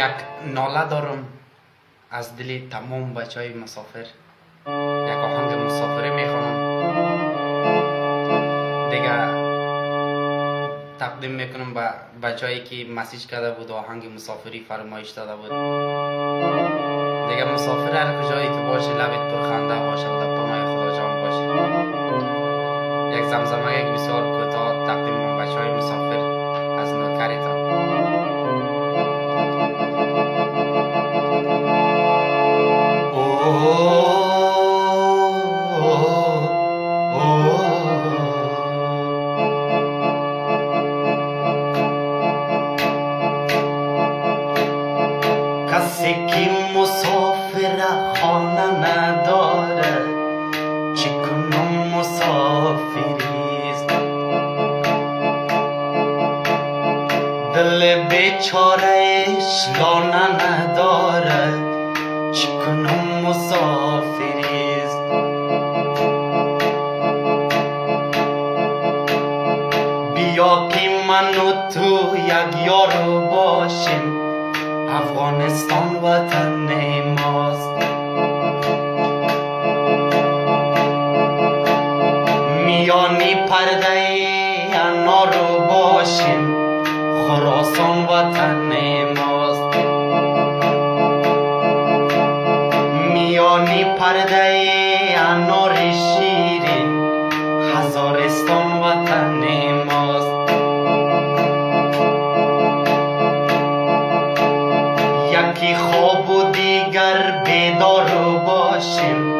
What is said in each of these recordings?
یک ناله دارم از دل تمام بچه های مسافر. یک آهنگ مسافره میخوانم دیگه، تقدیم میکنم به بچه هایی که مسیج کرده بود و آهنگ مسافری فرمایش داده بود. دیگه مسافر هر کجایی که باشه لبت پرخنده باشه و در پناه خدا جان باشه. یک زمزمه یک بسیار کوتاه تقدیم به بچه های مسافر از نوکریتان. کسی که مسافر خانه نداره چی کنم مسافریست، دل بیچارهش لانه نداره چی کنم مسافریست. بیا که من و تو یک یارو باشیم، افغانستان وطن ماست. میانی پرده انارو باشیم، خراسان وطن ماست. میانی پرده انار شیرین، هزارستان وطن ماست. یکی خواب و دیگر بیدار باشیم،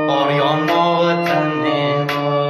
آریانا وطن ما.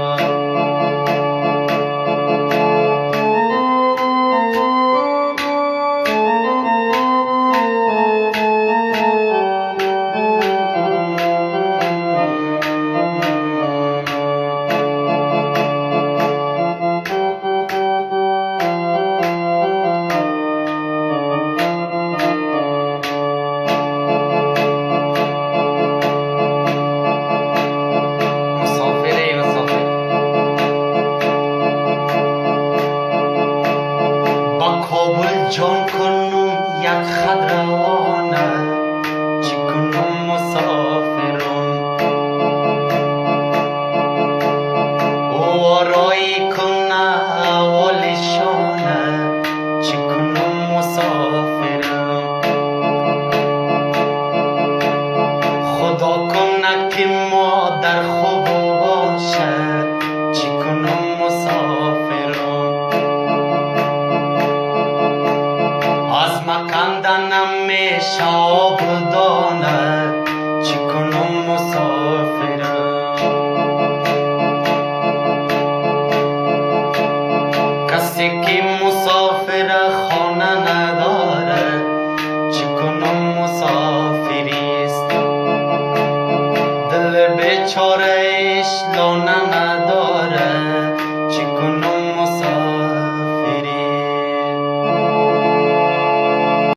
کابل جان کنم یک خد روانه چی کنم مسافرم. او آرایی کنه اولشانه چی کنم مسافرم. خدا کنه که مادر خوب باشه چی کنم مسافرم. از مکندنم میشه آب دانه چی کنم مسافرم. کسی که مسافر خانه نداره چی کنم مسافریست، دل بیچارهش لانه نداره